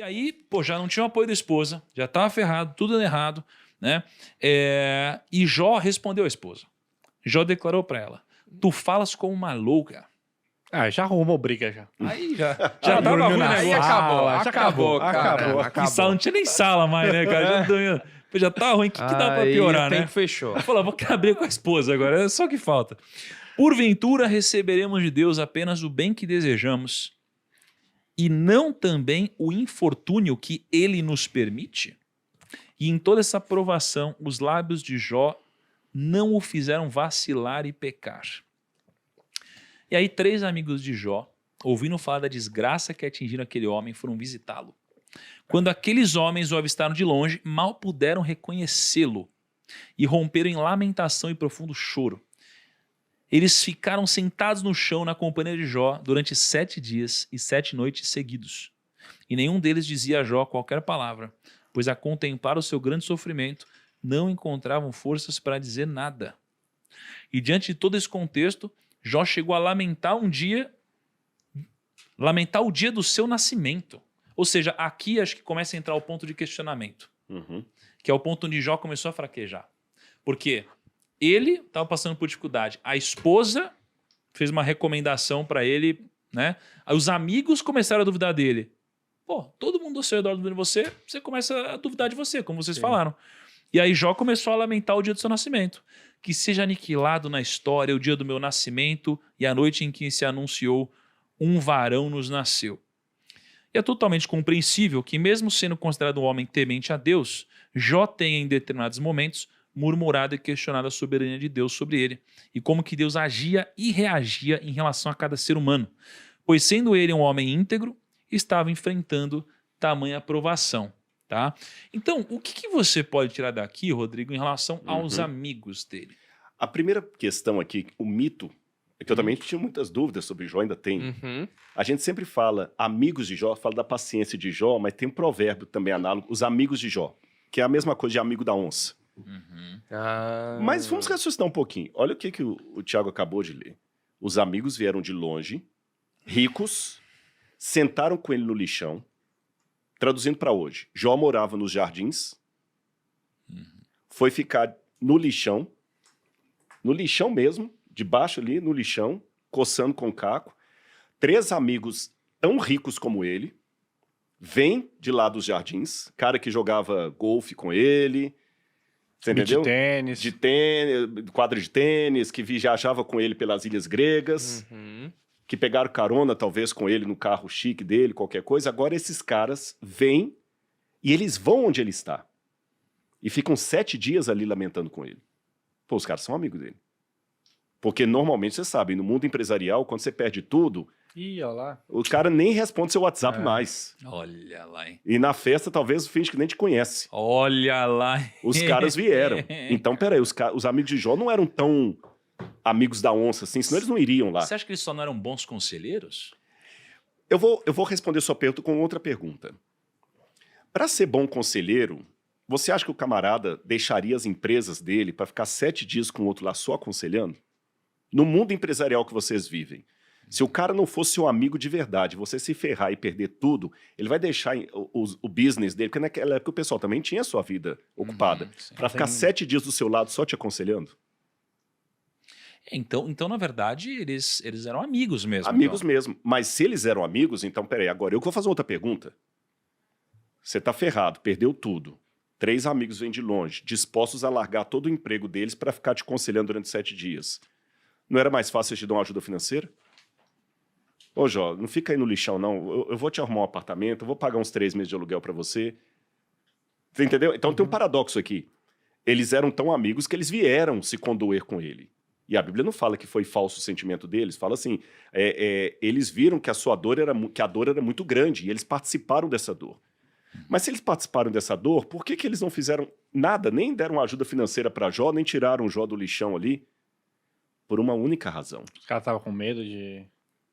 E aí, pô, já não tinha o apoio da esposa, já estava ferrado, tudo dando errado, né? E Jó respondeu à esposa. Jó declarou para ela: tu falas como uma louca. Já arrumou briga já. Aí já tava dormiu ruim o na negócio. Aí acabou, já acabou, cara. acabou. Que sala, não tinha nem sala mais, né, cara? Já tá ruim, o que dá pra piorar, o né? tempo fechou. Ela falou: vou abrir com a esposa agora, é só o que falta. Porventura receberemos de Deus apenas o bem que desejamos e não também o infortúnio que ele nos permite? E em toda essa provação, os lábios de Jó não o fizeram vacilar e pecar. E aí 3 amigos de Jó, ouvindo falar da desgraça que atingiram aquele homem, foram visitá-lo. Quando aqueles homens o avistaram de longe, mal puderam reconhecê-lo e romperam em lamentação e profundo choro. Eles ficaram sentados no chão na companhia de Jó durante 7 dias e 7 noites seguidos. E nenhum deles dizia a Jó qualquer palavra, pois a contemplar o seu grande sofrimento, não encontravam forças para dizer nada. E diante de todo esse contexto, Jó chegou a lamentar o dia do seu nascimento. Ou seja, aqui acho que começa a entrar o ponto de questionamento, que é o ponto onde Jó começou a fraquejar. Porque ele estava passando por dificuldade, a esposa fez uma recomendação para ele, né? Aí os amigos começaram a duvidar dele. Pô, todo mundo ao seu redor duvida de você, você começa a duvidar de você, como vocês falaram. E aí Jó começou a lamentar o dia do seu nascimento. Que seja aniquilado na história o dia do meu nascimento e a noite em que se anunciou um varão nos nasceu. E é totalmente compreensível que, mesmo sendo considerado um homem temente a Deus, Jó tenha em determinados momentos murmurado e questionado a soberania de Deus sobre ele e como que Deus agia e reagia em relação a cada ser humano, pois sendo ele um homem íntegro, estava enfrentando tamanha provação. Tá? Então, o que você pode tirar daqui, Rodrigo, em relação aos amigos dele? A primeira questão aqui, o mito, é que eu também tinha muitas dúvidas sobre Jó, ainda tenho. A gente sempre fala amigos de Jó, fala da paciência de Jó, mas tem um provérbio também análogo, os amigos de Jó, que é a mesma coisa de amigo da onça. Mas vamos raciocinar um pouquinho. Olha o que o Tiago acabou de ler. Os amigos vieram de longe, ricos, sentaram com ele no lixão. Traduzindo para hoje, Jó morava nos jardins, foi ficar no lixão mesmo, debaixo ali, no lixão, coçando com caco. 3 amigos tão ricos como ele, vêm de lá dos jardins, cara que jogava golfe com ele, você entendeu? De tênis, quadra de tênis, que viajava com ele pelas ilhas gregas, que pegaram carona talvez com ele no carro chique dele, qualquer coisa. Agora esses caras vêm e eles vão onde ele está. E ficam 7 dias ali lamentando com ele. Pô, os caras são amigos dele. Porque normalmente, você sabe, no mundo empresarial, quando você perde tudo, olha lá. o cara nem responde seu WhatsApp mais. Olha lá, hein? E na festa, talvez, finge que nem te conhece. Olha lá. Os caras vieram. Então, peraí, os amigos de Jó não eram tão amigos da onça, assim, senão eles não iriam lá. Você acha que eles só não eram bons conselheiros? Eu vou responder sua pergunta com outra pergunta. Para ser bom conselheiro, você acha que o camarada deixaria as empresas dele para ficar 7 dias com o outro lá só aconselhando? No mundo empresarial que vocês vivem, se o cara não fosse um amigo de verdade, você se ferrar e perder tudo, ele vai deixar o business dele, porque naquela época o pessoal também tinha a sua vida ocupada, para ficar 7 dias do seu lado só te aconselhando? Então, na verdade, eles eram amigos mesmo. Amigos mesmo. Mas se eles eram amigos, então, peraí, agora eu vou fazer outra pergunta. Você tá ferrado, perdeu tudo. 3 amigos vêm de longe, dispostos a largar todo o emprego deles para ficar te aconselhando durante 7 dias. Não era mais fácil te dar uma ajuda financeira? Ô, Jó, não fica aí no lixão, não. Eu vou te arrumar um apartamento, eu vou pagar uns 3 meses de aluguel para você. Você entendeu? Então tem um paradoxo aqui. Eles eram tão amigos que eles vieram se condoer com ele. E a Bíblia não fala que foi falso o sentimento deles, fala assim, eles viram que a dor era muito grande e eles participaram dessa dor. Mas se eles participaram dessa dor, por que eles não fizeram nada, nem deram ajuda financeira para Jó, nem tiraram Jó do lixão ali? Por uma única razão. Os caras estavam com medo de...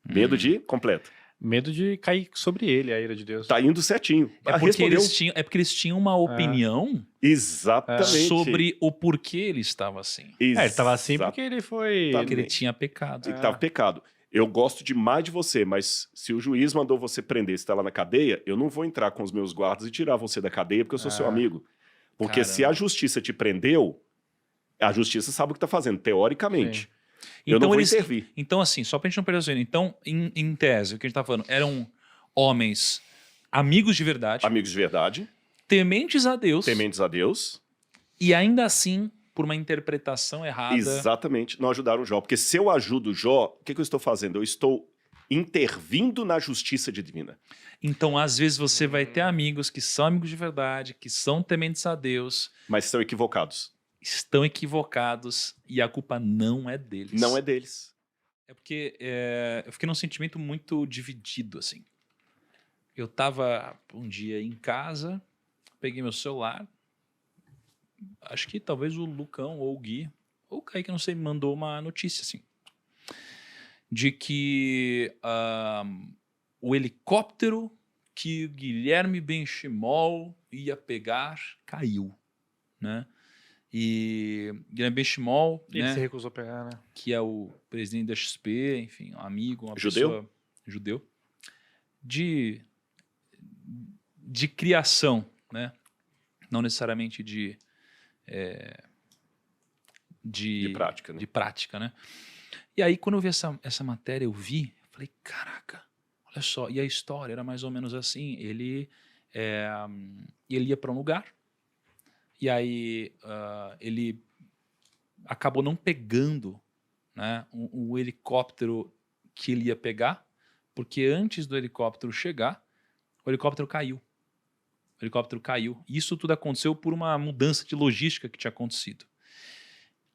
Medo de... Completo. Medo de cair sobre ele, a ira de Deus. Tá indo certinho. É porque eles tinham uma opinião Exatamente. sobre o porquê ele estava assim. Ele estava assim porque ele foi... Porque ele tinha pecado. Ele estava pecado. Eu gosto demais de você, mas se o juiz mandou você prender, você está lá na cadeia, eu não vou entrar com os meus guardas e tirar você da cadeia porque eu sou seu amigo. Porque se a justiça te prendeu, a justiça sabe o que está fazendo, teoricamente. Sim. Eu Então, não vou intervir. Então, assim, só pra gente não perder o sono. Então, em tese, o que a gente tá falando, eram homens amigos de verdade, Amigos de verdade, tementes a Deus, tementes a Deus. e ainda assim, por uma interpretação errada... Exatamente, não ajudaram o Jó. Porque se eu ajudo o Jó, o que eu estou fazendo? Eu estou intervindo na justiça divina. Então, às vezes, você vai ter amigos que são amigos de verdade, que são tementes a Deus, Mas são equivocados. estão equivocados e a culpa não é deles. Não é deles. É porque eu fiquei num sentimento muito dividido, assim. Eu tava um dia em casa, peguei meu celular, acho que talvez o Lucão ou o Gui, ou o Kaique, não sei, me mandou uma notícia, assim, de que o helicóptero que o Guilherme Benchimol ia pegar caiu, né? E Guilherme Benchimol, Ele né, se recusou a pegar, né? que é o presidente da XP, enfim, um amigo, uma Judeu? pessoa judeu, de criação, né? Não necessariamente de prática, né? de prática, né? E aí, quando eu vi essa matéria, eu falei, caraca, olha só. E a história era mais ou menos assim, ele ia para um lugar, e aí ele acabou não pegando, né, o helicóptero que ele ia pegar, porque antes do helicóptero chegar, o helicóptero caiu. O helicóptero caiu. E isso tudo aconteceu por uma mudança de logística que tinha acontecido.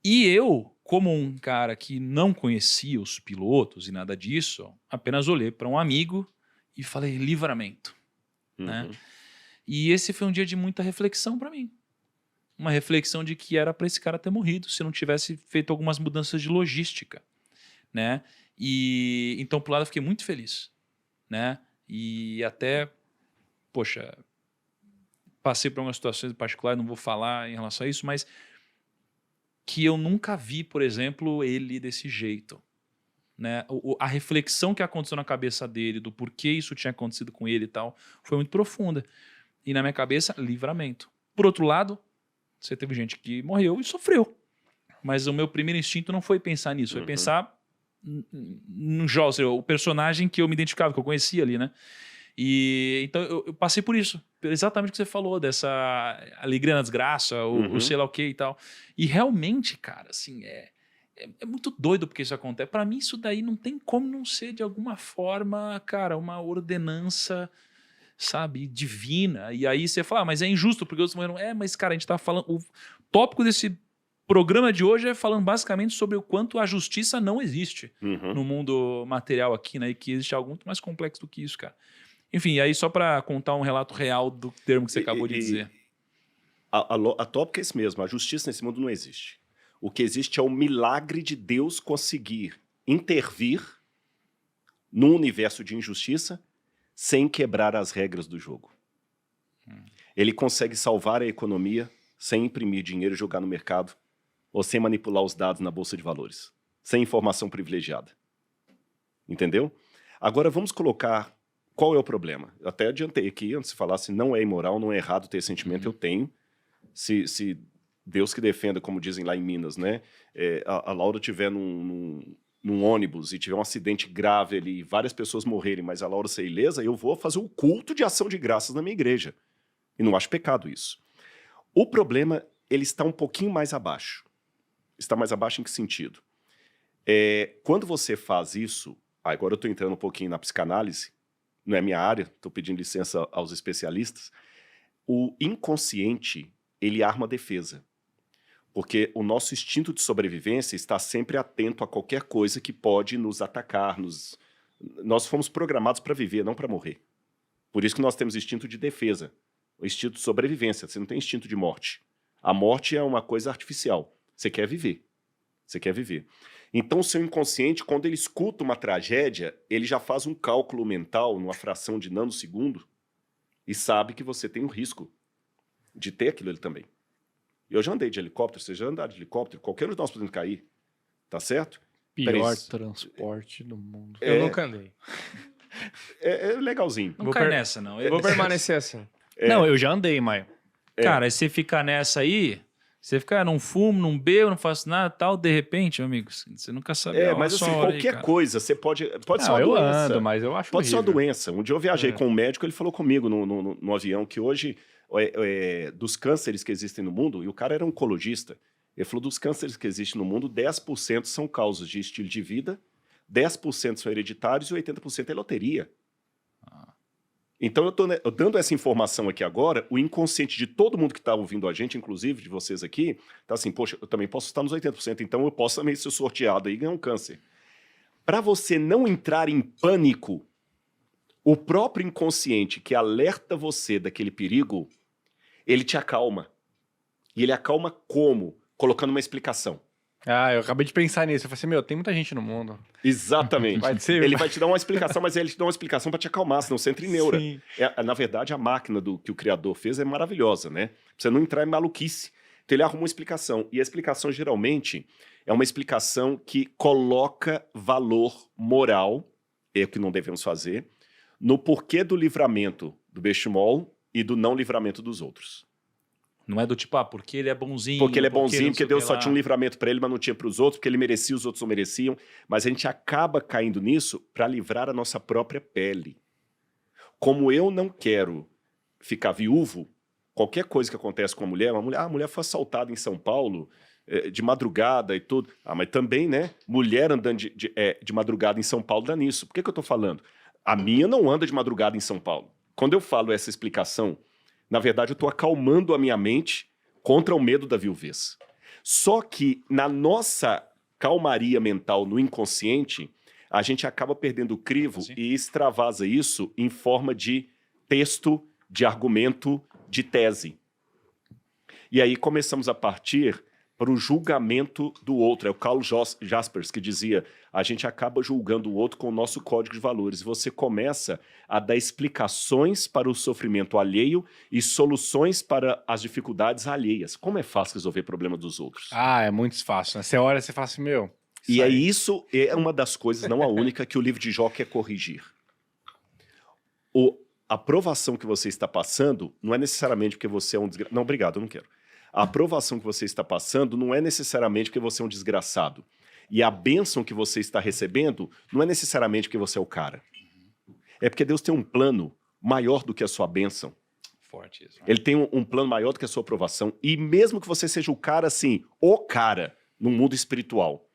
E eu, como um cara que não conhecia os pilotos e nada disso, apenas olhei para um amigo e falei, livramento. Né? E esse foi um dia de muita reflexão para mim. Uma reflexão de que era para esse cara ter morrido se não tivesse feito algumas mudanças de logística. Né? E então, por um lado, eu fiquei muito feliz. Né? E até, poxa, passei por algumas situações em particular, não vou falar em relação a isso, mas que eu nunca vi, por exemplo, ele desse jeito. Né? A reflexão que aconteceu na cabeça dele, do porquê isso tinha acontecido com ele e tal, foi muito profunda. E na minha cabeça, livramento. Por outro lado, você teve gente que morreu e sofreu. Mas o meu primeiro instinto não foi pensar nisso, foi pensar no Jó, o personagem que eu me identificava, que eu conhecia ali, né? E então eu passei por isso, exatamente o que você falou, dessa alegria na desgraça, ou sei lá o que e tal. E realmente, cara, assim, é muito doido porque isso acontece. Para mim, isso daí não tem como não ser, de alguma forma, cara, uma ordenança, sabe, divina. E aí você fala, mas é injusto porque outros morreram. Mas, cara, a gente tá falando... O tópico desse programa de hoje é falando basicamente sobre o quanto a justiça não existe no mundo material aqui, né? E que existe algo muito mais complexo do que isso, cara. Enfim, aí só para contar um relato real do termo que você acabou de dizer. A tópica é esse mesmo, a justiça nesse mundo não existe. O que existe é o milagre de Deus conseguir intervir num universo de injustiça sem quebrar as regras do jogo. Ele consegue salvar a economia sem imprimir dinheiro e jogar no mercado, ou sem manipular os dados na bolsa de valores, sem informação privilegiada. Entendeu? Agora vamos colocar... Qual é o problema? Eu até adiantei aqui, antes de falar se não é imoral, não é errado ter sentimento, eu tenho. Se Deus que defenda, como dizem lá em Minas, né? A Laura estiver num ônibus e tiver um acidente grave ali e várias pessoas morrerem, mas a Laura ser ilesa, eu vou fazer o culto de ação de graças na minha igreja. E não acho pecado isso. O problema, ele está um pouquinho mais abaixo. Está mais abaixo em que sentido? Quando você faz isso, agora eu estou entrando um pouquinho na psicanálise, não é minha área, estou pedindo licença aos especialistas, o inconsciente, ele arma a defesa. Porque o nosso instinto de sobrevivência está sempre atento a qualquer coisa que pode nos atacar. Nós fomos programados para viver, não para morrer. Por isso que nós temos instinto de defesa, o instinto de sobrevivência, você não tem instinto de morte. A morte é uma coisa artificial, você quer viver. Você quer viver. Então, o seu inconsciente, quando ele escuta uma tragédia, ele já faz um cálculo mental, numa fração de nanosegundo, e sabe que você tem um risco de ter aquilo ali também. Eu já andei de helicóptero, você já andar de helicóptero, qualquer um de nós podemos cair, tá certo? Pior transporte do mundo. Eu nunca andei. É legalzinho. Não cai nessa, não. Vou permanecer assim. Não, eu já andei, Maio. Cara, aí você ficar nessa aí, você fica, não fumo, não bebo, não faço nada tal, de repente, meu amigo, você nunca sabe. Mas assim, qualquer coisa, você pode ser Não, uma eu doença. ando, mas eu acho Pode ser uma horrível. doença. Um dia eu viajei com um médico, ele falou comigo no avião que hoje, dos cânceres que existem no mundo, e o cara era oncologista, ele falou dos cânceres que existem no mundo, 10% são causas de estilo de vida, 10% são hereditários e 80% é loteria. Então, eu tô dando essa informação aqui agora, o inconsciente de todo mundo que está ouvindo a gente, inclusive de vocês aqui, tá assim, poxa, eu também posso estar nos 80%, então eu posso também ser sorteado aí e ganhar um câncer. Para você não entrar em pânico, o próprio inconsciente que alerta você daquele perigo, ele te acalma. E ele acalma como? Colocando uma explicação. Eu acabei de pensar nisso. Eu falei assim, meu, tem muita gente no mundo. Exatamente. Vai ser... Ele vai te dar uma explicação, mas ele te dá uma explicação para te acalmar, senão você entra em neura. Sim. Na verdade, a máquina que o criador fez é maravilhosa, né? Pra você não entrar em maluquice. Então ele arruma uma explicação. E a explicação, geralmente, é uma explicação que coloca valor moral, é o que não devemos fazer, no porquê do livramento do Beshemol e do não livramento dos outros. Não é do tipo, porque ele é bonzinho. Porque ele é bonzinho, porque Deus só lá. tinha um livramento para ele, mas não tinha para os outros, porque ele merecia, os outros não mereciam. Mas a gente acaba caindo nisso para livrar a nossa própria pele. Como eu não quero ficar viúvo, qualquer coisa que acontece com a mulher foi assaltada em São Paulo de madrugada e tudo. Mas também, né? Mulher andando de madrugada em São Paulo dá nisso. Por que eu estou falando? A minha não anda de madrugada em São Paulo. Quando eu falo essa explicação, na verdade, eu estou acalmando a minha mente contra o medo da viuvez. Só que na nossa calmaria mental, no inconsciente, a gente acaba perdendo o crivo e extravasa isso em forma de texto, de argumento, de tese. E aí começamos a partir para o julgamento do outro. É o Karl Jaspers que dizia, a gente acaba julgando o outro com o nosso código de valores. E você começa a dar explicações para o sofrimento alheio e soluções para as dificuldades alheias. Como é fácil resolver problema dos outros? É muito fácil, né? Você olha e você fala assim, meu... E aí isso é uma das coisas, não a única, que o livro de Jó quer corrigir. A aprovação que você está passando não é necessariamente porque você é um desgraçado. Não, obrigado, eu não quero. A aprovação que você está passando não é necessariamente porque você é um desgraçado. E a bênção que você está recebendo não é necessariamente porque você é o cara. É porque Deus tem um plano maior do que a sua bênção. Forte isso. Ele tem um plano maior do que a sua aprovação. E mesmo que você seja o cara, assim, o cara no mundo espiritual,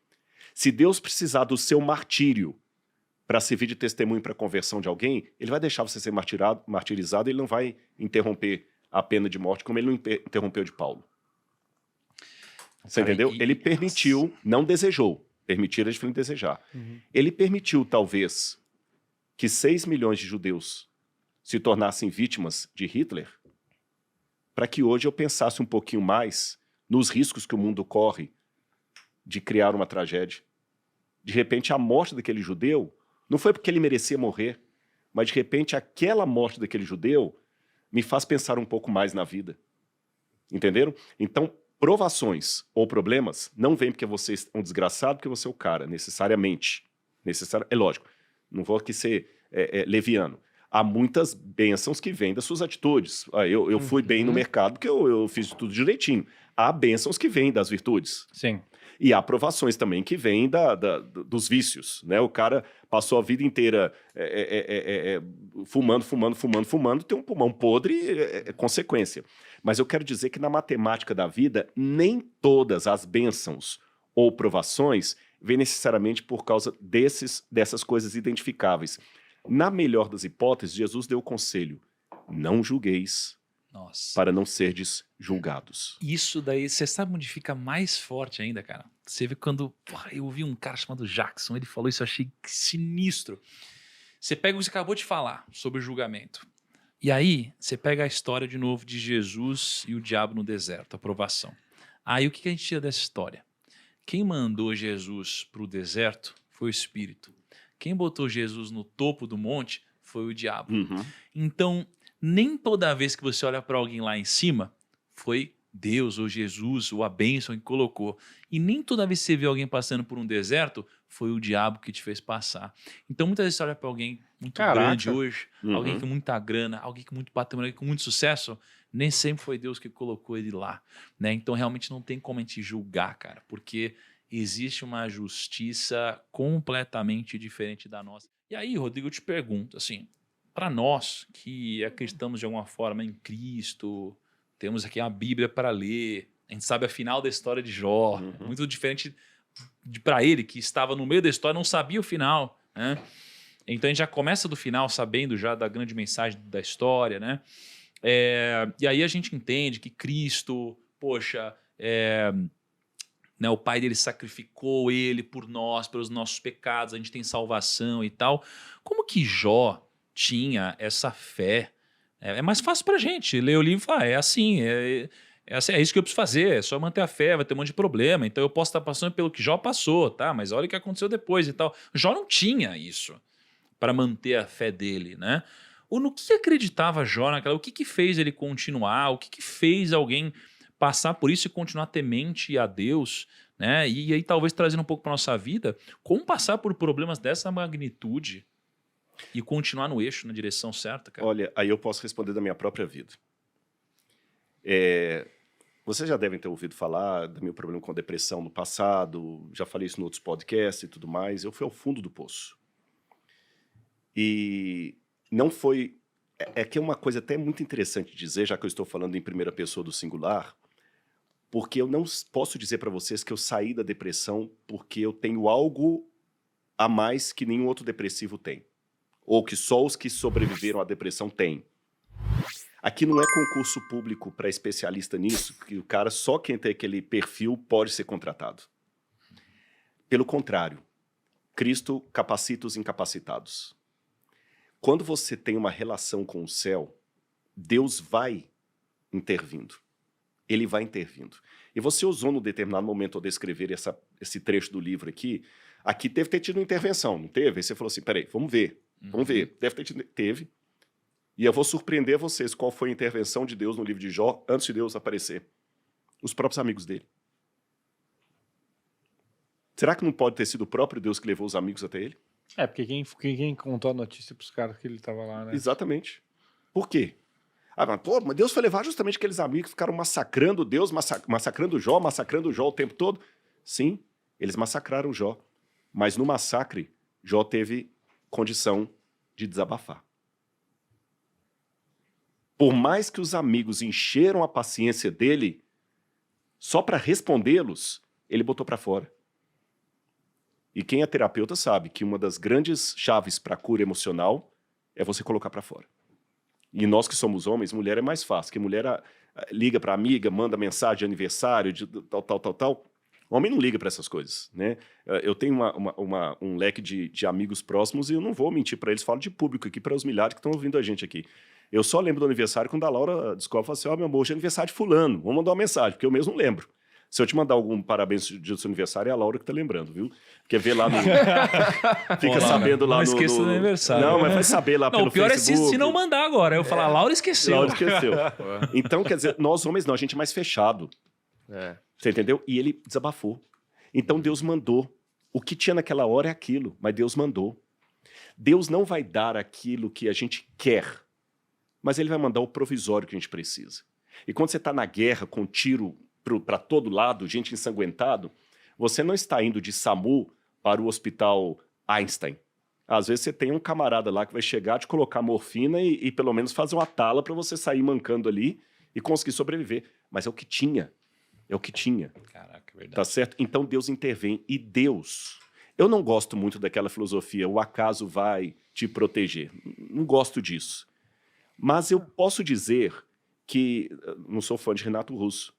se Deus precisar do seu martírio para servir de testemunho para a conversão de alguém, ele vai deixar você ser martirizado e ele não vai interromper a pena de morte como ele não interrompeu de Paulo. Você entendeu? Ele permitiu, não desejou. Permitir é diferente de desejar. Ele permitiu, talvez, que 6 milhões de judeus se tornassem vítimas de Hitler para que hoje eu pensasse um pouquinho mais nos riscos que o mundo corre de criar uma tragédia. De repente, a morte daquele judeu não foi porque ele merecia morrer, mas de repente aquela morte daquele judeu me faz pensar um pouco mais na vida. Entenderam? Então, provações ou problemas não vêm porque você é um desgraçado, porque você é o cara, necessariamente. É lógico, não vou aqui ser leviano. Há muitas bênçãos que vêm das suas atitudes. Eu fui bem no mercado porque eu fiz tudo direitinho. Há bênçãos que vêm das virtudes. Sim. E há aprovações também que vêm dos vícios, né? O cara passou a vida inteira fumando, tem um pulmão podre, é consequência. Mas eu quero dizer que na matemática da vida, nem todas as bênçãos ou provações vêm necessariamente por causa dessas coisas identificáveis. Na melhor das hipóteses, Jesus deu o conselho, não julgueis, para não serdes julgados. Isso daí, você sabe onde fica mais forte ainda, cara? Você vê quando... eu ouvi um cara chamado Jackson, ele falou isso, eu achei sinistro. Você pega o que você acabou de falar sobre o julgamento. E aí, você pega a história de novo de Jesus e o diabo no deserto, a provação. Aí, o que a gente tira dessa história? Quem mandou Jesus para o deserto foi o Espírito. Quem botou Jesus no topo do monte foi o diabo. Então... nem toda vez que você olha para alguém lá em cima, foi Deus ou Jesus ou a bênção que colocou. E nem toda vez que você vê alguém passando por um deserto, foi o diabo que te fez passar. Então, muitas vezes você olha para alguém muito Caraca. grande hoje, Uhum. alguém com muita grana, alguém com muito patrimônio, alguém com muito sucesso, nem sempre foi Deus que colocou ele lá, né? Então, realmente não tem como a gente julgar, cara, porque existe uma justiça completamente diferente da nossa. E aí, Rodrigo, eu te pergunto, assim, para nós que acreditamos de alguma forma em Cristo, temos aqui a Bíblia para ler, a gente sabe a final da história de Jó, Uhum. muito diferente para ele, que estava no meio da história, não sabia o final, né? Então a gente já começa do final sabendo já da grande mensagem da história, né? E aí a gente entende que Cristo, poxa, né, o pai dele sacrificou ele por nós, pelos nossos pecados, a gente tem salvação e tal. Como que Jó tinha essa fé? É mais fácil pra gente ler o livro e falar, é assim, é isso que eu preciso fazer, é só manter a fé, vai ter um monte de problema, então eu posso estar passando pelo que Jó passou, tá? Mas olha o que aconteceu depois e tal. Jó não tinha isso para manter a fé dele, né? Ou no que acreditava Jó naquela? O que fez ele continuar? O que fez alguém passar por isso e continuar temente a Deus, né? E aí talvez trazendo um pouco para nossa vida, como passar por problemas dessa magnitude e continuar no eixo, na direção certa, cara? Olha, aí eu posso responder da minha própria vida. Vocês já devem ter ouvido falar do meu problema com depressão no passado, já falei isso em outros podcasts e tudo mais. Eu fui ao fundo do poço. E não foi... É que é uma coisa até muito interessante dizer, já que eu estou falando em primeira pessoa do singular, porque eu não posso dizer para vocês que eu saí da depressão porque eu tenho algo a mais que nenhum outro depressivo tem. Ou que só os que sobreviveram à depressão têm. Aqui não é concurso público para especialista nisso, que o cara, só quem tem aquele perfil pode ser contratado. Pelo contrário, Cristo capacita os incapacitados. Quando você tem uma relação com o céu, Deus vai intervindo. Ele vai intervindo. E você usou num determinado momento ao descrever esse trecho do livro aqui deve ter tido uma intervenção, não teve? Aí você falou assim, peraí, vamos ver. Vamos ver. Deve ter tido, teve. E eu vou surpreender vocês qual foi a intervenção de Deus no livro de Jó antes de Deus aparecer. Os próprios amigos dele. Será que não pode ter sido o próprio Deus que levou os amigos até ele? Porque quem contou a notícia pros caras que ele tava lá, né? Exatamente. Por quê? Mas Deus foi levar justamente aqueles amigos que ficaram massacrando Deus, massacrando Jó o tempo todo. Sim, eles massacraram Jó. Mas no massacre, Jó teve condição de desabafar. Por mais que os amigos encheram a paciência dele, só para respondê-los, ele botou para fora. E quem é terapeuta sabe que uma das grandes chaves para a cura emocional é você colocar para fora. E nós que somos homens, mulher é mais fácil, porque mulher liga para amiga, manda mensagem de aniversário, de tal. Homem não liga para essas coisas, né? Eu tenho um leque de amigos próximos e eu não vou mentir para eles, falo de público aqui para os milhares que estão ouvindo a gente aqui. Eu só lembro do aniversário quando a Laura descobre e fala assim, meu amor, hoje é aniversário de fulano, vamos mandar uma mensagem, porque eu mesmo não lembro. Se eu te mandar algum parabéns do seu aniversário, é a Laura que tá lembrando, viu? Quer ver lá no... Fica sabendo lá no... Não esqueça do aniversário. Não, mas vai saber lá pelo Facebook. O pior é se não mandar agora. Eu falar, Laura esqueceu. Laura esqueceu. Então, quer dizer, nós homens não, a gente é mais fechado. Você entendeu? E ele desabafou. Então Deus mandou. O que tinha naquela hora é aquilo, mas Deus mandou. Deus não vai dar aquilo que a gente quer, mas ele vai mandar o provisório que a gente precisa. E quando você está na guerra com tiro para todo lado, gente ensanguentado, você não está indo de SAMU para o hospital Einstein. Às vezes você tem um camarada lá que vai chegar, te colocar morfina e pelo menos fazer uma tala para você sair mancando ali e conseguir sobreviver. Mas é o que tinha. É o que tinha. Caraca, verdade. Tá certo? Então Deus intervém. E Deus... Eu não gosto muito daquela filosofia, o acaso vai te proteger. Não gosto disso. Mas eu posso dizer que... Não sou fã de Renato Russo.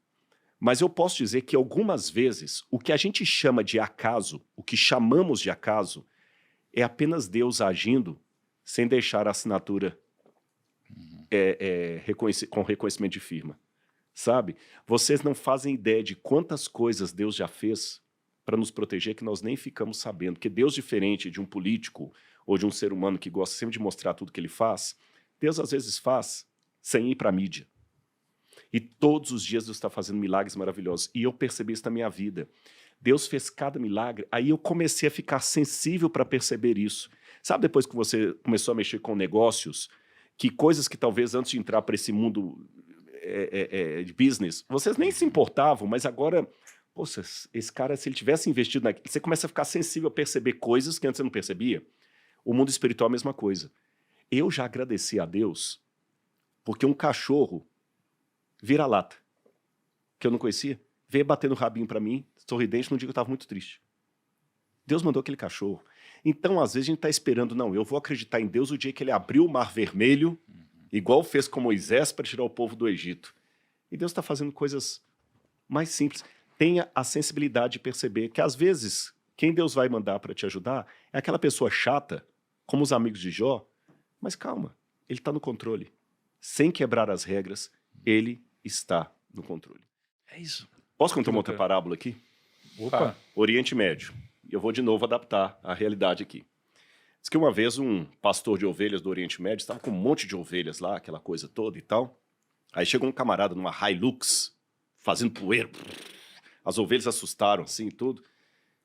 Mas eu posso dizer que algumas vezes o que a gente chama de acaso, o que chamamos de acaso, é apenas Deus agindo sem deixar a assinatura com reconhecimento de firma. Sabe? Vocês não fazem ideia de quantas coisas Deus já fez para nos proteger que nós nem ficamos sabendo. Porque Deus, diferente de um político ou de um ser humano que gosta sempre de mostrar tudo que ele faz, Deus às vezes faz sem ir para a mídia. E todos os dias Deus está fazendo milagres maravilhosos. E eu percebi isso na minha vida. Deus fez cada milagre. Aí eu comecei a ficar sensível para perceber isso. Sabe depois que você começou a mexer com negócios, que coisas que talvez antes de entrar para esse mundo de business, vocês nem se importavam, mas agora, poxa, esse cara, se ele tivesse investido naquilo, você começa a ficar sensível a perceber coisas que antes você não percebia. O mundo espiritual é a mesma coisa. Eu já agradeci a Deus porque um cachorro vira-lata, que eu não conhecia, veio batendo o rabinho para mim, sorridente, num dia que eu estava muito triste. Deus mandou aquele cachorro. Então, às vezes, a gente está esperando, não, eu vou acreditar em Deus o dia que ele abriu o Mar Vermelho, igual fez com Moisés para tirar o povo do Egito. E Deus está fazendo coisas mais simples. Tenha a sensibilidade de perceber que, às vezes, quem Deus vai mandar para te ajudar é aquela pessoa chata, como os amigos de Jó, mas calma, ele está no controle. Sem quebrar as regras, ele está no controle. É isso. Posso contar uma outra parábola aqui? Opa. Oriente Médio. E eu vou de novo adaptar a realidade aqui. Diz que uma vez um pastor de ovelhas do Oriente Médio estava com um monte de ovelhas lá, aquela coisa toda e tal. Aí chegou um camarada numa Hilux, fazendo poeira. As ovelhas assustaram assim e tudo.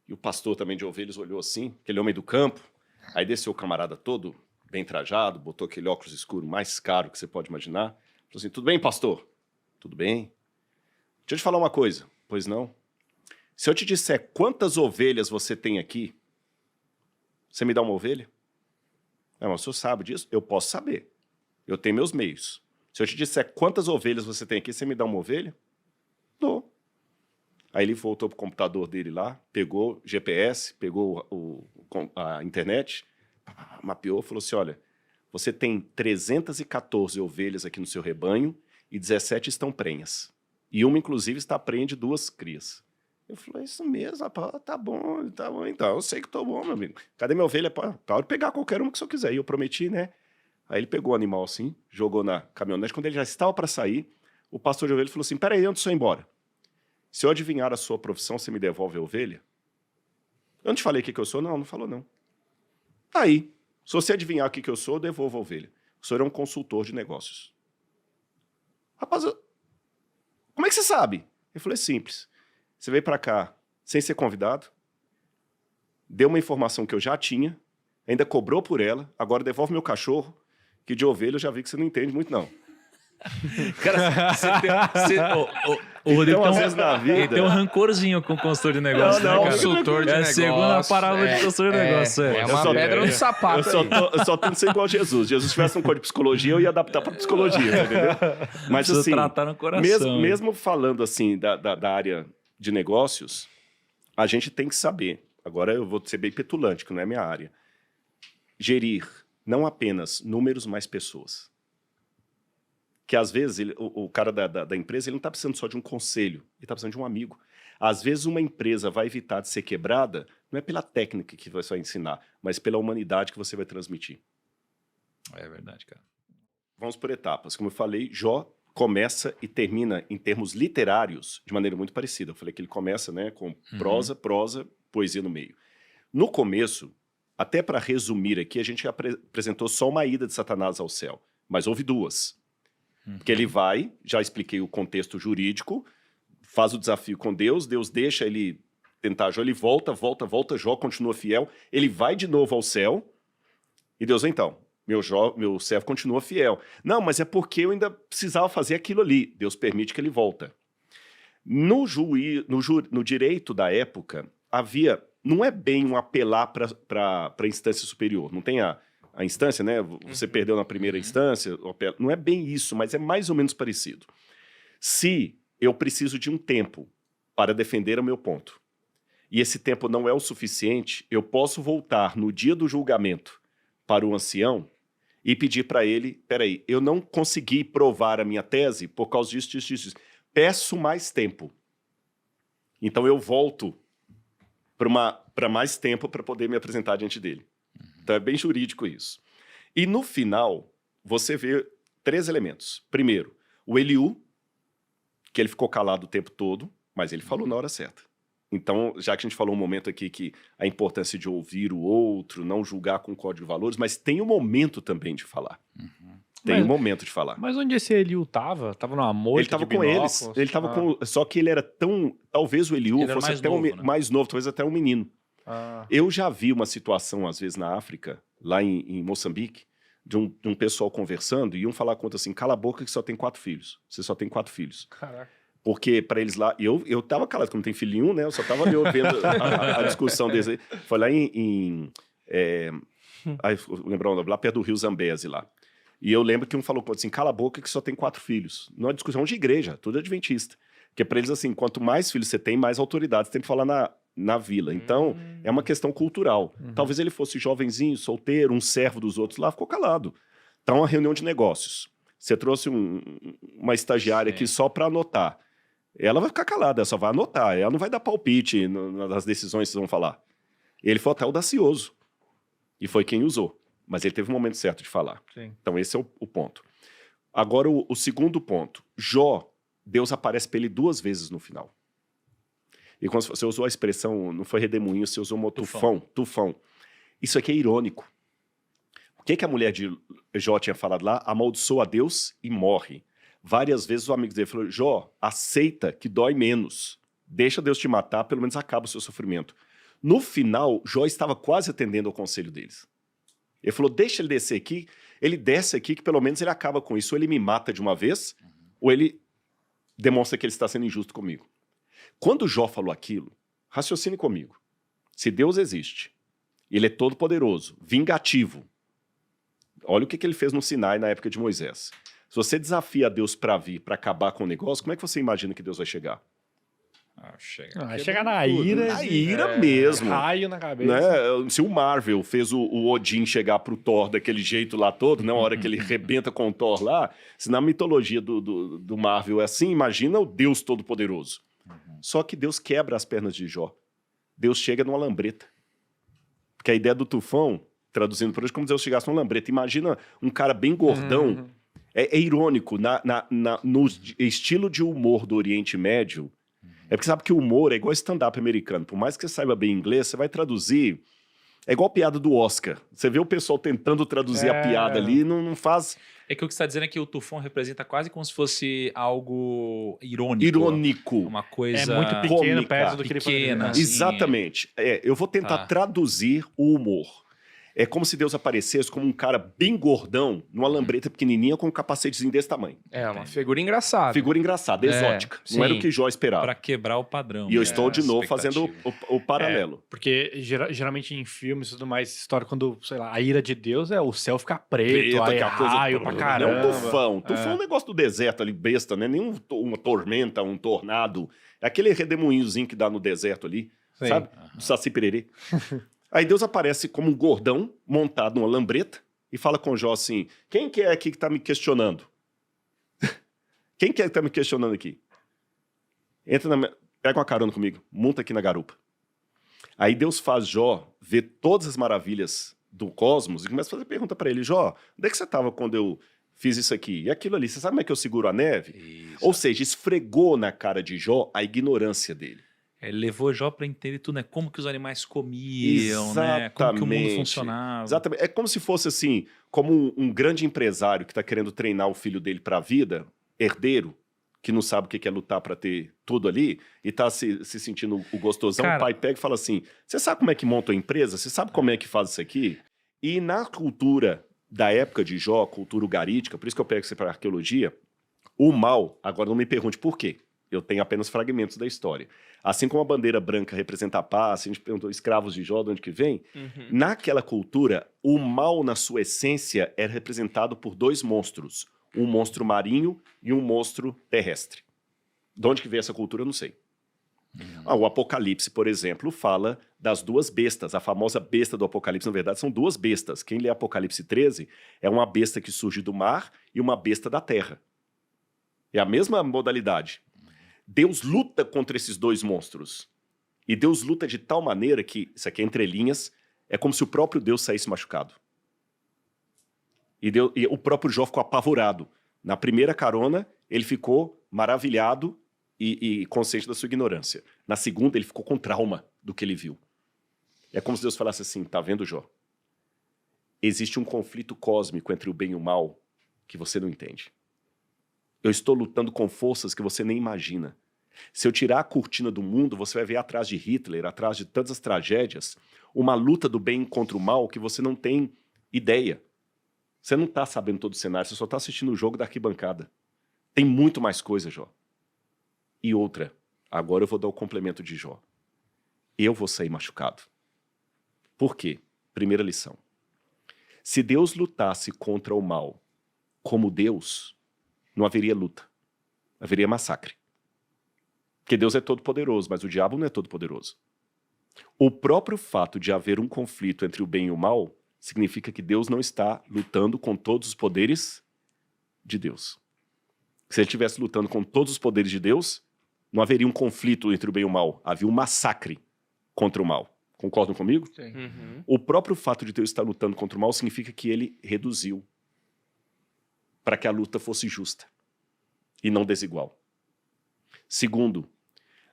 E o pastor também de ovelhas olhou assim, aquele homem do campo. Aí desceu o camarada todo bem trajado, botou aquele óculos escuro mais caro que você pode imaginar. Falou assim, tudo bem, pastor? Tudo bem. Deixa eu te falar uma coisa. Pois não? Se eu te disser quantas ovelhas você tem aqui, você me dá uma ovelha? Não, mas o senhor sabe disso? Eu posso saber. Eu tenho meus meios. Se eu te disser quantas ovelhas você tem aqui, você me dá uma ovelha? Dou. Aí ele voltou pro computador dele lá, pegou GPS, pegou a internet, mapeou, falou assim, olha, você tem 314 ovelhas aqui no seu rebanho e 17 estão prenhas. E uma, inclusive, está prenha de 2 crias. Eu falei, isso mesmo, rapaz, tá bom, então, eu sei que tô bom, meu amigo. Cadê minha ovelha? Pode pegar qualquer uma que o senhor quiser. E eu prometi, né? Aí ele pegou o animal assim, jogou na caminhonete. Quando ele já estava para sair, o pastor de ovelha falou assim, peraí, antes de eu ir embora, se eu adivinhar a sua profissão, você me devolve a ovelha? Eu não te falei o que eu sou? Não, não falou não. Tá aí, se você adivinhar o que eu sou, eu devolvo a ovelha. O senhor é um consultor de negócios. Rapaz, como é que você sabe? Eu falei, simples. Você veio para cá sem ser convidado, deu uma informação que eu já tinha, ainda cobrou por ela, agora devolve meu cachorro, que de ovelha eu já vi que você não entende muito, não. Cara, o Rodrigo Então, às vezes na vida... tem um rancorzinho com o consultor de negócio, Não, né, cara? consultor de É a negócio. segunda parábola de consultor de negócio. É uma pedra no sapato. Eu só tento ser igual a Jesus. Jesus tivesse um código de psicologia, eu ia adaptar para psicologia, entendeu? Mas Precisa assim, tratar no coração. mesmo falando assim da área de negócios, a gente tem que saber, agora eu vou ser bem petulante, que não é minha área, gerir não apenas números, mas pessoas. Que às vezes o cara da empresa ele não está precisando só de um conselho, ele está precisando de um amigo. Às vezes uma empresa vai evitar de ser quebrada, não é pela técnica que você vai ensinar, mas pela humanidade que você vai transmitir. É verdade, cara. Vamos por etapas. Como eu falei, Jó começa e termina em termos literários de maneira muito parecida. Eu falei que ele começa, né, com prosa, poesia no meio. No começo, até para resumir aqui, a gente apresentou só uma ida de Satanás ao céu, mas houve 2. Porque ele vai, já expliquei o contexto jurídico, faz o desafio com Deus, Deus deixa ele tentar Jó, ele volta, Jó continua fiel, ele vai de novo ao céu, e Deus, então, meu servo continua fiel. Não, mas é porque eu ainda precisava fazer aquilo ali. Deus permite que ele volta. No direito da época, não é bem um apelar para a instância superior, não tem a instância, né? Você perdeu na primeira instância, não é bem isso, mas é mais ou menos parecido. Se eu preciso de um tempo para defender o meu ponto, e esse tempo não é o suficiente, eu posso voltar no dia do julgamento para o ancião e pedir para ele, peraí, eu não consegui provar a minha tese por causa disso. Peço mais tempo. Então eu volto para mais tempo para poder me apresentar diante dele. Então é bem jurídico isso. E no final, você vê 3 elementos. Primeiro, o Eliú, que ele ficou calado o tempo todo, mas ele falou na hora certa. Então, já que a gente falou um momento aqui que a importância de ouvir o outro, não julgar com código de valores, mas tem um momento também de falar. Tem um momento de falar. Mas onde esse Eliú tava? Tava numa moita Ele tava de com binóculos? eles. Ele tava com. Só que ele era tão. Talvez o Eliú Ele era fosse mais até novo, né? mais novo, talvez até um menino. Ah. Eu já vi uma situação, às vezes, na África, lá em Moçambique, de um pessoal conversando, e iam falar conta assim: cala a boca que só tem 4 filhos. Você só tem 4 filhos. Caraca. Porque para eles lá, eu tava calado, como tem filho nenhum, né? Eu só tava ali ouvindo a discussão deles aí. Foi lá lembrando, lá perto do Rio Zambeze lá. E eu lembro que um falou assim: cala a boca que só tem 4 filhos. Não é discussão de igreja, tudo adventista. Porque para eles, assim, quanto mais filhos você tem, mais autoridade você tem que falar na vila. Então, é uma questão cultural. Talvez ele fosse jovenzinho, solteiro, um servo dos outros lá, ficou calado. Então, uma reunião de negócios. Você trouxe uma estagiária aqui só para anotar. Ela vai ficar calada, ela só vai anotar. Ela não vai dar palpite nas decisões que vocês vão falar. Ele foi até audacioso. E foi quem usou. Mas ele teve um momento certo de falar. Sim. Então, esse é o ponto. Agora, o segundo ponto. Jó, Deus aparece para ele 2 vezes no final. E quando você usou a expressão, não foi redemoinho, você usou tufão. Isso aqui é irônico. O que a mulher de Jó tinha falado lá? Amaldiçoa a Deus e morre. Várias vezes os amigos dele falaram: Jó, aceita que dói menos. Deixa Deus te matar, pelo menos acaba o seu sofrimento. No final, Jó estava quase atendendo ao conselho deles. Ele falou: deixa ele descer aqui. Ele desce aqui que pelo menos ele acaba com isso. Ou ele me mata de uma vez, ou ele demonstra que ele está sendo injusto comigo. Quando Jó falou aquilo, raciocine comigo. Se Deus existe, ele é todo poderoso, vingativo. Olha o que ele fez no Sinai na época de Moisés. Se você desafia Deus para vir, para acabar com o negócio, como é que você imagina que Deus vai chegar? Chegar na ira. Na ira mesmo. Raio na cabeça. Né? Se o Marvel fez o Odin chegar pro Thor daquele jeito lá todo, na hora que ele rebenta com o Thor lá, se na mitologia do Marvel é assim, imagina o Deus Todo-Poderoso. Só que Deus quebra as pernas de Jó. Deus chega numa lambreta. Porque a ideia do tufão, traduzindo por hoje, como Deus chegasse numa lambreta. Imagina um cara bem gordão. É irônico. No estilo de humor do Oriente Médio, é porque sabe que o humor é igual stand-up americano. Por mais que você saiba bem inglês, você vai traduzir. É igual a piada do Oscar. Você vê o pessoal tentando traduzir a piada ali, não faz. É que o que você está dizendo é que o tufão representa quase como se fosse algo irônico. Irônico. Uma coisa É muito pequeno perto do que ele pequena. poderia. Assim, Exatamente. Eu vou tentar traduzir o humor. É como se Deus aparecesse como um cara bem gordão, numa lambreta pequenininha com um capacetezinho desse tamanho. É uma figura engraçada. Figura engraçada, exótica. Não era o que Jó esperava. Para quebrar o padrão. E eu estou de novo fazendo o paralelo. Porque geralmente em filmes e tudo mais, história, quando, sei lá, a ira de Deus é o céu ficar preto, aí raio pra caramba. É um tufão. Tufão é um negócio do deserto ali, besta, né? Nem uma tormenta, um tornado. É aquele redemoinhozinho que dá no deserto ali, sabe? Do Saci Pererê. Aí Deus aparece como um gordão montado numa lambreta e fala com Jó assim: quem que é aqui que tá me questionando? Quem que é que tá me questionando aqui? Pega uma carona comigo, monta aqui na garupa. Aí Deus faz Jó ver todas as maravilhas do cosmos e começa a fazer pergunta para ele: Jó, onde é que você estava quando eu fiz isso aqui? E aquilo ali, você sabe como é que eu seguro a neve? Isso. Ou seja, esfregou na cara de Jó a ignorância dele. Levou Jó para entender tudo, né? Como que os animais comiam, né? Como que o mundo funcionava. Exatamente. É como se fosse assim, como um grande empresário que está querendo treinar o filho dele para a vida, herdeiro, que não sabe o que é lutar para ter tudo ali, e está se sentindo o gostosão. Cara, o pai pega e fala assim: você sabe como é que monta a empresa? Você sabe como é que faz isso aqui? E na cultura da época de Jó, cultura ugarítica, por isso que eu pego isso para arqueologia, o mal, agora não me pergunte por quê. Eu tenho apenas fragmentos da história. Assim como a bandeira branca representa a paz, a gente perguntou escravos de Jó, de onde que vem? Naquela cultura, o mal, na sua essência, era representado por 2 monstros. Um monstro marinho e um monstro terrestre. De onde que veio essa cultura, eu não sei. O Apocalipse, por exemplo, fala das 2 bestas. A famosa besta do Apocalipse, na verdade, são 2 bestas. Quem lê Apocalipse 13 é uma besta que surge do mar e uma besta da terra. É a mesma modalidade. Deus luta contra esses 2 monstros. E Deus luta de tal maneira que, isso aqui é entre linhas, é como se o próprio Deus saísse machucado. E o próprio Jó ficou apavorado. Na primeira carona, ele ficou maravilhado e consciente da sua ignorância. Na segunda, ele ficou com trauma do que ele viu. É como se Deus falasse assim: tá vendo, Jó? Existe um conflito cósmico entre o bem e o mal que você não entende. Eu estou lutando com forças que você nem imagina. Se eu tirar a cortina do mundo, você vai ver atrás de Hitler, atrás de tantas tragédias, uma luta do bem contra o mal que você não tem ideia. Você não está sabendo todo o cenário, você só está assistindo o jogo da arquibancada. Tem muito mais coisa, Jó. E outra, agora eu vou dar o complemento de Jó. Eu vou sair machucado. Por quê? Primeira lição. Se Deus lutasse contra o mal como Deus, não haveria luta. Haveria massacre. Porque Deus é todo-poderoso, mas o diabo não é todo-poderoso. O próprio fato de haver um conflito entre o bem e o mal significa que Deus não está lutando com todos os poderes de Deus. Se ele estivesse lutando com todos os poderes de Deus, não haveria um conflito entre o bem e o mal. Havia um massacre contra o mal. Concordam comigo? Sim. O próprio fato de Deus estar lutando contra o mal significa que ele reduziu para que a luta fosse justa e não desigual. Segundo,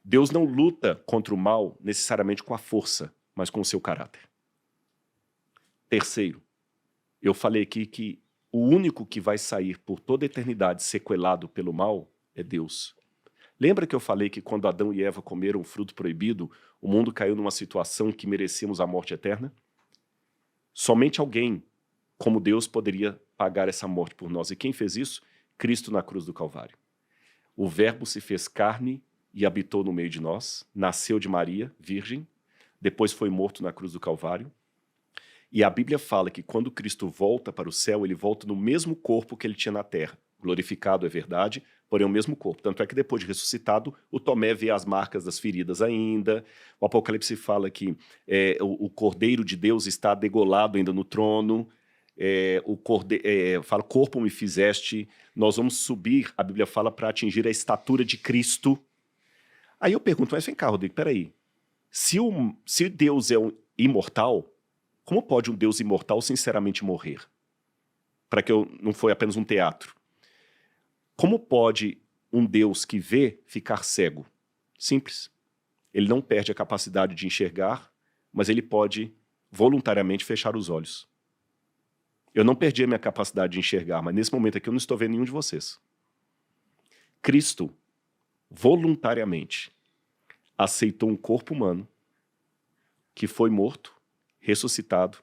Deus não luta contra o mal necessariamente com a força, mas com o seu caráter. Terceiro, eu falei aqui que o único que vai sair por toda a eternidade sequelado pelo mal é Deus. Lembra que eu falei que quando Adão e Eva comeram o fruto proibido, o mundo caiu numa situação que merecíamos a morte eterna? Somente alguém, como Deus, poderia pagar essa morte por nós. E quem fez isso? Cristo na cruz do Calvário. O Verbo se fez carne e habitou no meio de nós, nasceu de Maria, virgem, depois foi morto na cruz do Calvário. E a Bíblia fala que quando Cristo volta para o céu, ele volta no mesmo corpo que ele tinha na terra. Glorificado é verdade, porém o mesmo corpo. Tanto é que depois de ressuscitado, o Tomé vê as marcas das feridas ainda. O Apocalipse fala que o Cordeiro de Deus está degolado ainda no trono. Fala, corpo me fizeste, nós vamos subir, a Bíblia fala, para atingir a estatura de Cristo. Aí eu pergunto, mas vem cá, Rodrigo, peraí. Se Deus é um imortal, como pode um Deus imortal sinceramente morrer? Para que não foi apenas um teatro. Como pode um Deus que vê ficar cego? Simples. Ele não perde a capacidade de enxergar, mas ele pode voluntariamente fechar os olhos. Eu não perdi a minha capacidade de enxergar, mas nesse momento aqui eu não estou vendo nenhum de vocês. Cristo, voluntariamente, aceitou um corpo humano que foi morto, ressuscitado,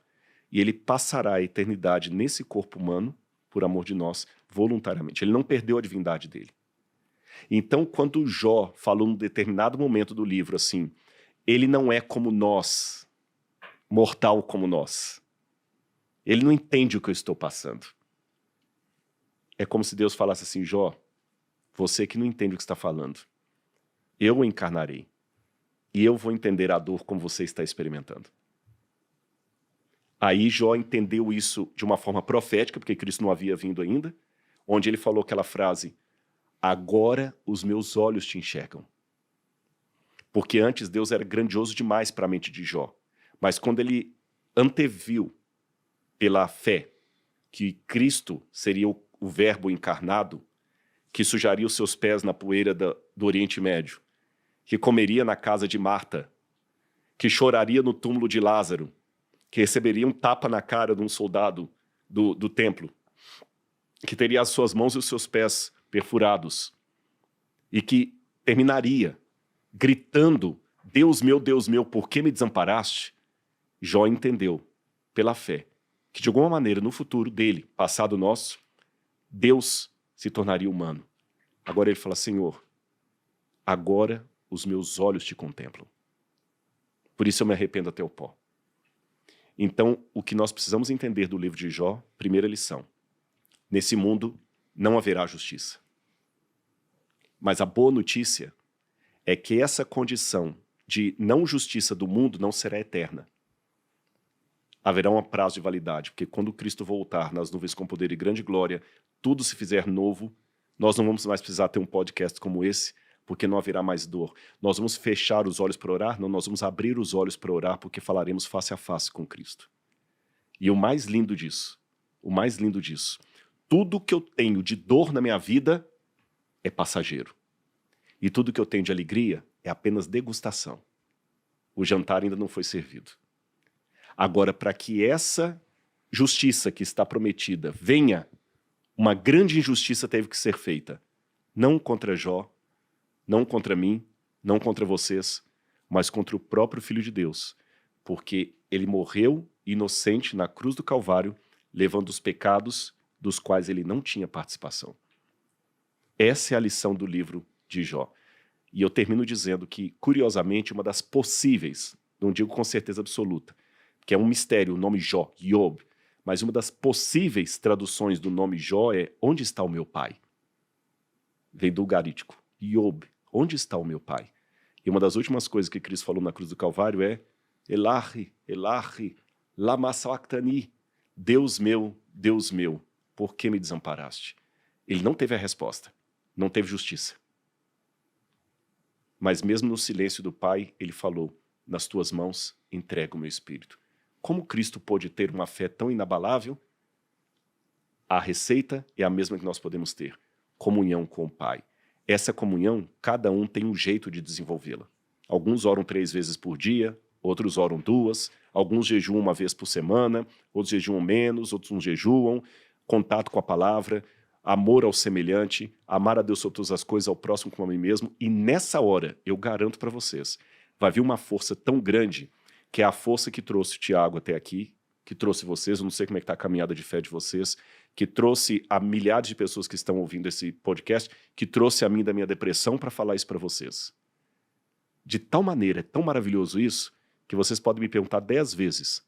e ele passará a eternidade nesse corpo humano, por amor de nós, voluntariamente. Ele não perdeu a divindade dele. Então, quando Jó falou num determinado momento do livro assim, ele não é como nós, mortal como nós. Ele não entende o que eu estou passando. É como se Deus falasse assim, Jó, você que não entende o que está falando, eu o encarnarei e eu vou entender a dor como você está experimentando. Aí Jó entendeu isso de uma forma profética, porque Cristo não havia vindo ainda, onde ele falou aquela frase, agora os meus olhos te enxergam. Porque antes Deus era grandioso demais para a mente de Jó. Mas quando ele anteviu pela fé que Cristo seria o Verbo encarnado, que sujaria os seus pés na poeira do Oriente Médio, que comeria na casa de Marta, que choraria no túmulo de Lázaro, que receberia um tapa na cara de um soldado do templo, que teria as suas mãos e os seus pés perfurados, e que terminaria gritando, Deus meu, por que me desamparaste? Jó entendeu, pela fé, que de alguma maneira no futuro dele, passado nosso, Deus se tornaria humano. Agora ele fala, Senhor, agora os meus olhos te contemplam. Por isso eu me arrependo até o pó. Então, o que nós precisamos entender do livro de Jó, primeira lição, nesse mundo não haverá justiça. Mas a boa notícia é que essa condição de não justiça do mundo não será eterna. Haverá um prazo de validade, porque quando Cristo voltar nas nuvens com poder e grande glória, tudo se fizer novo, nós não vamos mais precisar ter um podcast como esse, porque não haverá mais dor. Nós vamos fechar os olhos para orar? Não, nós vamos abrir os olhos para orar, porque falaremos face a face com Cristo. E o mais lindo disso, tudo que eu tenho de dor na minha vida é passageiro. E tudo que eu tenho de alegria é apenas degustação. O jantar ainda não foi servido. Agora, para que essa justiça que está prometida venha, Uma grande injustiça teve que ser feita. Não contra Jó, não contra mim, não contra vocês, mas contra o próprio Filho de Deus. Porque ele morreu inocente na cruz do Calvário, levando os pecados dos quais ele não tinha participação. Essa é a lição do livro de Jó. E eu termino dizendo que, curiosamente, uma das possíveis, não digo com certeza absoluta, que é um mistério, o nome Jó, Yob, mas uma das possíveis traduções do nome Jó é onde está o meu pai? Vem do ugarítico. Yob, onde está o meu pai? E uma das últimas coisas que Cristo falou na cruz do Calvário é Elahi, Elahi, lama sabachthani, Deus meu, por que me desamparaste? Ele não teve a resposta, não teve justiça. Mas mesmo no silêncio do Pai, ele falou, nas tuas mãos entrego o meu espírito. Como Cristo pôde ter uma fé tão inabalável? A receita é a mesma que nós podemos ter, comunhão com o Pai. Essa comunhão, cada um tem um jeito de desenvolvê-la. Alguns oram 3 vezes por dia, outros oram 2, alguns jejuam 1 vez por semana, outros jejuam menos, outros não jejuam, contato com a palavra, amor ao semelhante, amar a Deus sobre todas as coisas, ao próximo como a mim mesmo, e nessa hora, eu garanto para vocês, vai vir uma força tão grande, que é a força que trouxe o Tiago até aqui, que trouxe vocês, eu não sei como é que está a caminhada de fé de vocês, que trouxe a milhares de pessoas que estão ouvindo esse podcast, que trouxe a mim da minha depressão para falar isso para vocês. De tal maneira, é tão maravilhoso isso, que vocês podem me perguntar 10 vezes,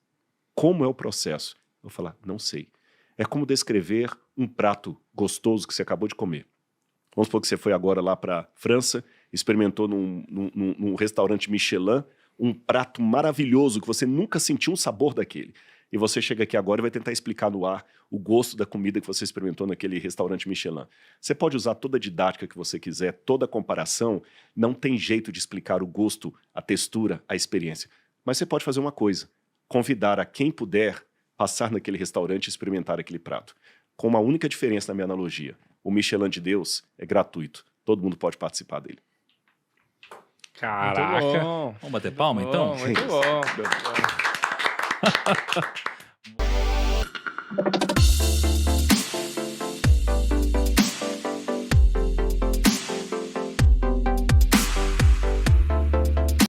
como é o processo? Eu vou falar, não sei. É como descrever um prato gostoso que você acabou de comer. Vamos supor que você foi agora lá para a França, experimentou num restaurante Michelin, um prato maravilhoso que você nunca sentiu um sabor daquele. E você chega aqui agora e vai tentar explicar no ar o gosto da comida que você experimentou naquele restaurante Michelin. Você pode usar toda a didática que você quiser, toda a comparação, não tem jeito de explicar o gosto, a textura, a experiência. Mas você pode fazer uma coisa, convidar a quem puder passar naquele restaurante e experimentar aquele prato. Com uma única diferença na minha analogia. O Michelin de Deus é gratuito. Todo mundo pode participar dele. Caraca. Vamos bater palma, então? Muito bom.